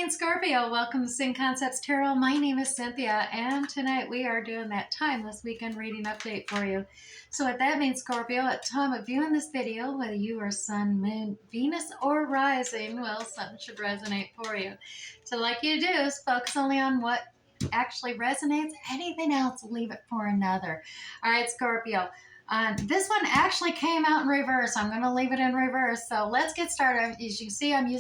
morning, Scorpio. Welcome to Sing Concepts Tarot. My name is Cynthia, and tonight we are doing that timeless weekend reading update for you. So what that means, Scorpio, at the time of viewing this video, whether you are Sun, Moon, Venus, or Rising, well, something should resonate for you. So like you do is focus only on what actually resonates. Anything else, leave it for another. All right, Scorpio. This one actually came out in reverse. I'm going to leave it in reverse. So let's get started. As you can see, I'm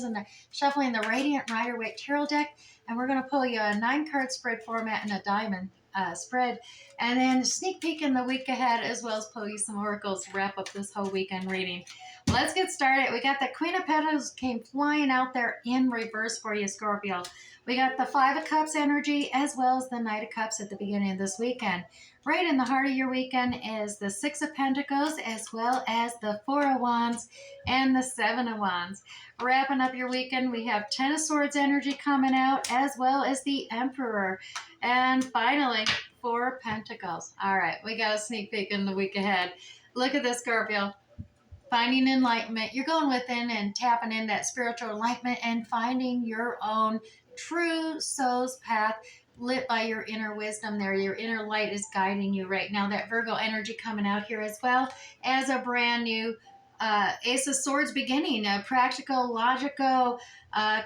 shuffling the Radiant Rider-Waite Tarot deck, and we're going to pull you a 9-card spread format and a diamond spread, and then sneak peek in the week ahead, as well as pull you some oracles to wrap up this whole weekend reading. Let's get started. We got the Queen of Pentacles came flying out there in reverse for you, Scorpio. We got the Five of Cups energy as well as the Knight of Cups at the beginning of this weekend. Right in the heart of your weekend is the Six of Pentacles as well as the Four of Wands and the Seven of Wands. Wrapping up your weekend, we have Ten of Swords energy coming out as well as the Emperor. And finally, Four of Pentacles. All right, we got a sneak peek in the week ahead. Look at this, Scorpio. Finding enlightenment. You're going within and tapping in that spiritual enlightenment and finding your own true soul's path lit by your inner wisdom there. Your inner light is guiding you right now. That Virgo energy coming out here as well as a brand new Ace of Swords beginning, practical, logical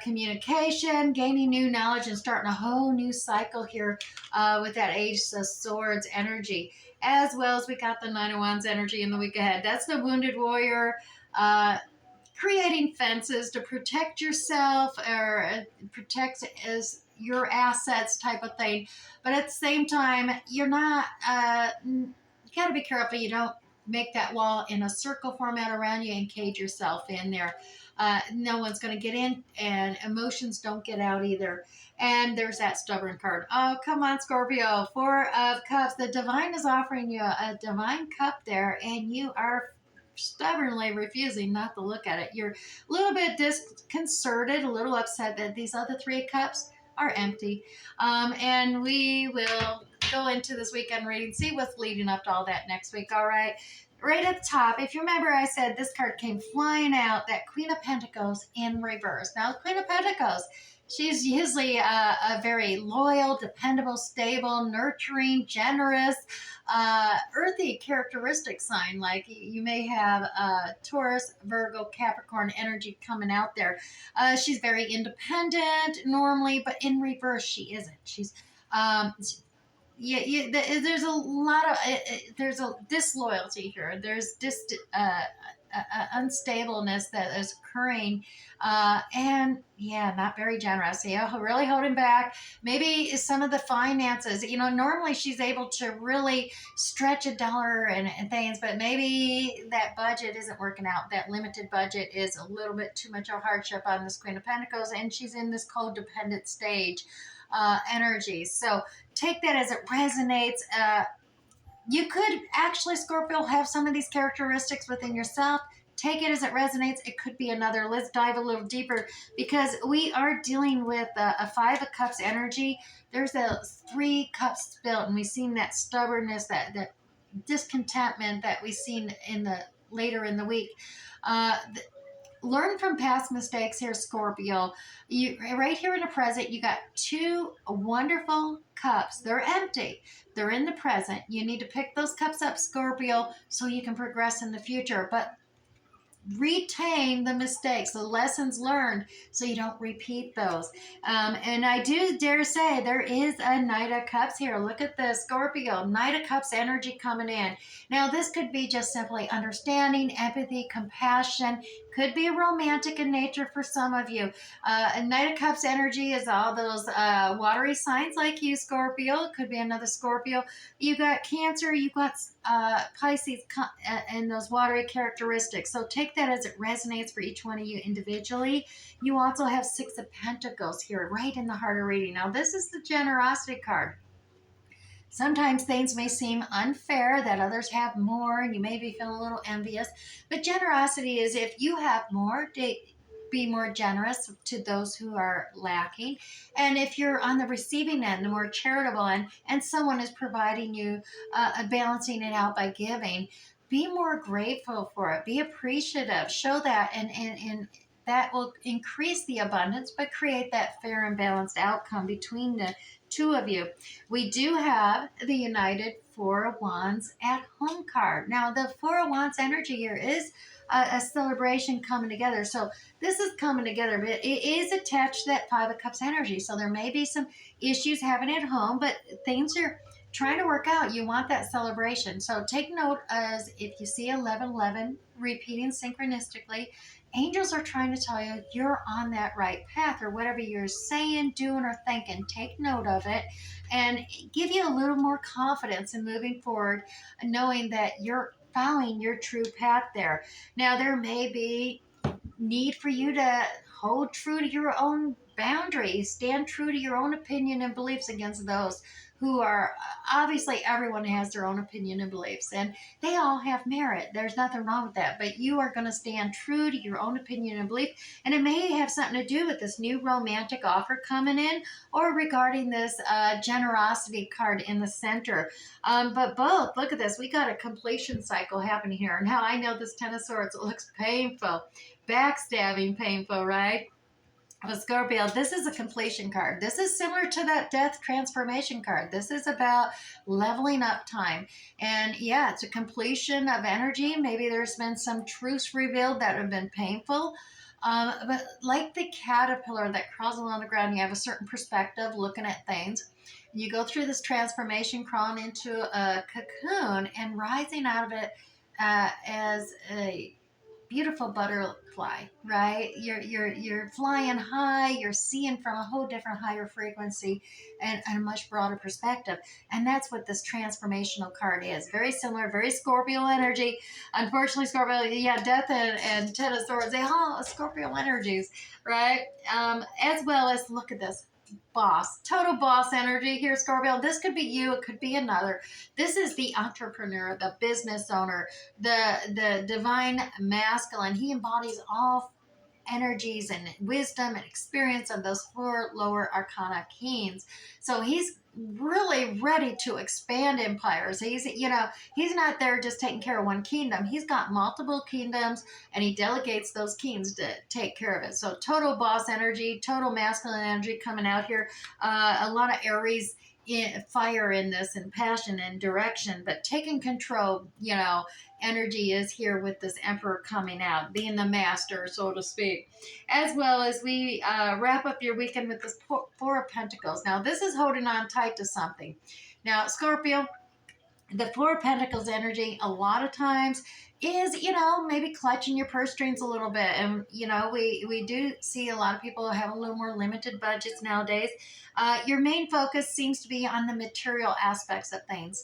communication, gaining new knowledge, and starting a whole new cycle here with that Ace of Swords energy. As well as we got the Nine of Wands energy in the week ahead. That's the wounded warrior, creating fences to protect yourself or protect as your assets type of thing. But at the same time, you're not, you got to be careful you don't make that wall in a circle format around you and cage yourself in there. No one's going to get in, and emotions don't get out either. And there's that stubborn card. Oh, come on, Scorpio. Four of Cups. The Divine is offering you a divine cup there, and you are stubbornly refusing not to look at it. You're a little bit disconcerted, a little upset that these other three cups are empty. And we will go into this weekend reading, see what's leading up to all that next week. All right. Right at the top, if you remember, I said this card came flying out, that Queen of Pentacles in reverse. Now, the Queen of Pentacles, she's usually a very loyal, dependable, stable, nurturing, generous, earthy characteristic sign. Like you may have Taurus, Virgo, Capricorn energy coming out there. She's very independent normally, but in reverse, she isn't. She's there's a lot of there's a disloyalty here. There's unstableness that is occurring, and yeah, not very generous. Yeah, really holding back. Maybe some of the finances. Normally she's able to really stretch a dollar and things, but maybe that budget isn't working out. That limited budget is a little bit too much of a hardship on this Queen of Pentacles, and she's in this codependent stage energy. So take that as it resonates. You could actually, Scorpio, have some of these characteristics within yourself. Take it as it resonates. It could be another. Let's dive a little deeper, because we are dealing with a Five of Cups energy. There's a 3 cups spilt, and we've seen that stubbornness, that discontentment that we've seen later in the week. Learn from past mistakes here, Scorpio. Right here in the present, you got 2 wonderful cups. They're empty. They're in the present. You need to pick those cups up, Scorpio, so you can progress in the future. But retain the mistakes, the lessons learned, so you don't repeat those. And I do dare say there is a Knight of Cups here. Look at this, Scorpio. Knight of Cups energy coming in. Now, this could be just simply understanding, empathy, compassion. Could be romantic in nature for some of you. A Knight of Cups energy is all those watery signs like you, Scorpio. It could be another Scorpio. You got Cancer, you got Pisces, and those watery characteristics. So take that as it resonates for each one of you individually. You also have Six of Pentacles here, right in the heart of reading. Now, this is the generosity card. Sometimes things may seem unfair that others have more, and you may be feeling a little envious. But generosity is, if you have more, be more generous to those who are lacking. And if you're on the receiving end, the more charitable end, and someone is providing you, balancing it out by giving, be more grateful for it. Be appreciative. Show that and that will increase the abundance, but create that fair and balanced outcome between the two of you. We do have the United Four of Wands at home card. Now, the Four of Wands energy here is a celebration coming together. So this is coming together, but it is attached to that Five of Cups energy. So there may be some issues having at home, but things are trying to work out. You want that celebration. So take note as if you see 1111 repeating synchronistically, angels are trying to tell you you're on that right path, or whatever you're saying, doing, or thinking. Take note of it and give you a little more confidence in moving forward, knowing that you're following your true path there. Now, there may be need for you to hold true to your own boundaries, stand true to your own opinion and beliefs against those who are obviously, everyone has their own opinion and beliefs, and they all have merit. There's nothing wrong with that, but you are going to stand true to your own opinion and belief, and it may have something to do with this new romantic offer coming in, or regarding this generosity card in the center. But both, look at this, we got a completion cycle happening here. Now, I know this Ten of Swords looks painful, backstabbing painful, right? Well, Scorpio, this is a completion card. This is similar to that death transformation card. This is about leveling up time. And yeah, it's a completion of energy. Maybe there's been some truths revealed that have been painful. But like the caterpillar that crawls along the ground, you have a certain perspective looking at things. You go through this transformation, crawling into a cocoon and rising out of it as a beautiful butterfly, right? You're flying high, you're seeing from a whole different higher frequency and a much broader perspective. And that's what this transformational card is. Very similar, very Scorpio energy. Unfortunately, Scorpio, yeah, death and Ten of Swords, they all Scorpio energies, right? As well as, look at this, boss, total boss energy here, Scorpio. This could be you, it could be another. This is the entrepreneur, the business owner, the divine masculine. He embodies all energies and wisdom and experience of those four lower arcana kings. So he's really ready to expand empires. He's not there just taking care of one kingdom. He's got multiple kingdoms, and he delegates those kings to take care of it. So total boss energy, total masculine energy coming out here. A lot of Aries fire in this, and passion and direction, but taking control, energy is here with this emperor coming out, being the master, so to speak. As well as we wrap up your weekend with this Four of Pentacles. Now, this is holding on tight to something. Now, Scorpio, the Four of Pentacles energy a lot of times is, maybe clutching your purse strings a little bit. And, we do see a lot of people have a little more limited budgets nowadays. Your main focus seems to be on the material aspects of things.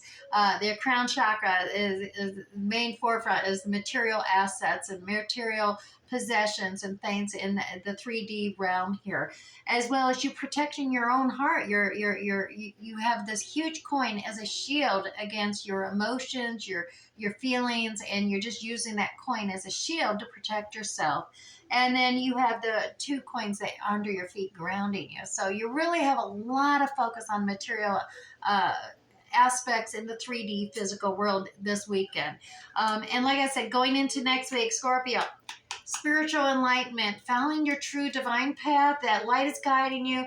Their crown chakra is main forefront is material assets and material possessions and things in the 3D realm here, as well as you protecting your own heart. You have this huge coin as a shield against your emotions, your feelings, and you're just using that coin as a shield to protect yourself. And then you have the two coins that are under your feet grounding you. So you really have a lot of focus on material aspects in the 3D physical world this weekend. And like I said, going into next week, Scorpio, spiritual enlightenment, following your true divine path, that light is guiding you.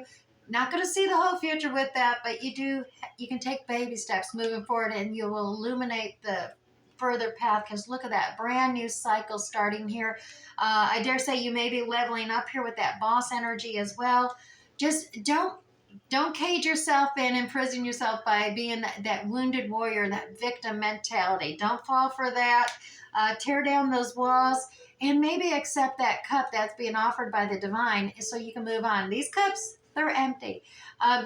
Not going to see the whole future with that, but you can take baby steps moving forward, and you will illuminate the further path, because look at that brand new cycle starting here. I dare say you may be leveling up here with that boss energy as well. Just don't cage yourself and imprison yourself by being that wounded warrior, that victim mentality. Don't fall for that. Tear down those walls and maybe accept that cup that's being offered by the divine, so you can move on. These cups, they're empty.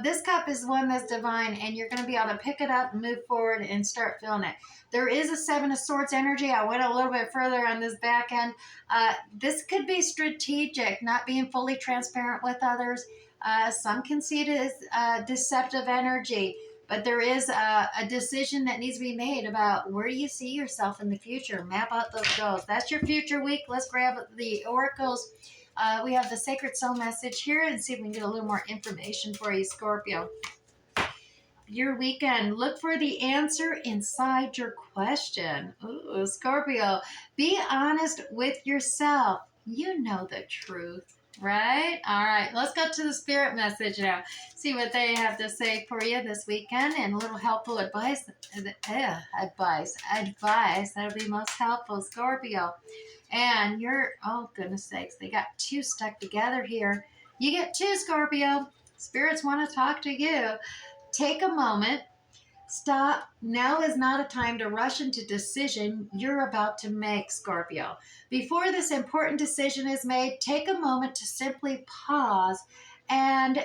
This cup is one that's divine, and you're going to be able to pick it up and move forward and start filling it. There is a Seven of Swords energy. I went a little bit further on this back end. This could be strategic, not being fully transparent with others. Some can see it as deceptive energy, but there is a decision that needs to be made about where do you see yourself in the future. Map out those goals. That's your future week. Let's grab the oracles. We have the Sacred Soul message here and see if we can get a little more information for you, Scorpio. Your weekend, look for the answer inside your question. Ooh, Scorpio, be honest with yourself. You know the truth, right? All right, let's go to the spirit message now. See what they have to say for you this weekend and a little helpful advice. Advice. That'll be most helpful, Scorpio. And you're, oh goodness sakes, they got two stuck together here. You get two, Scorpio. Spirits want to talk to you. Take a moment. Stop. Now is not a time to rush into decision you're about to make, Scorpio. Before this important decision is made, take a moment to simply pause and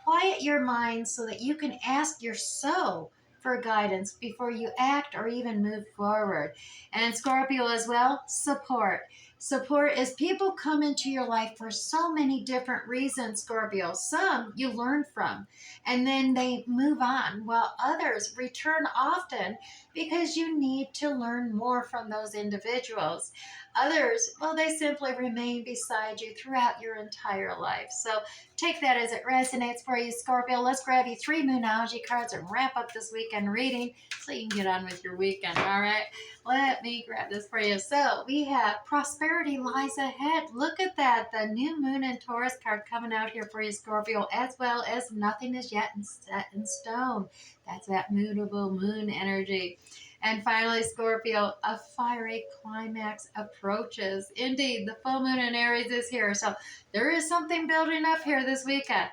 quiet your mind so that you can ask your soul for guidance before you act or even move forward. And Scorpio as well, support. Support is people come into your life for so many different reasons, Scorpio. Some you learn from and then they move on, while others return often because you need to learn more from those individuals. Others, well, they simply remain beside you throughout your entire life. So take that as it resonates for you, Scorpio. Let's grab you 3 Moonology cards and wrap up this weekend reading so you can get on with your weekend, all right? Let me grab this for you. So we have prosperity lies ahead. Look at that. The new moon and Taurus card coming out here for you, Scorpio, as well as nothing is yet set in stone. That's that mutable moon energy. And finally, Scorpio, a fiery climax approaches. Indeed, the full moon in Aries is here. So there is something building up here this weekend.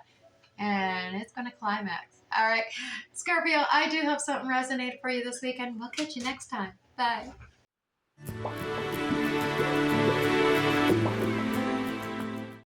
And it's going to climax. All right. Scorpio, I do hope something resonated for you this weekend. We'll catch you next time. Bye.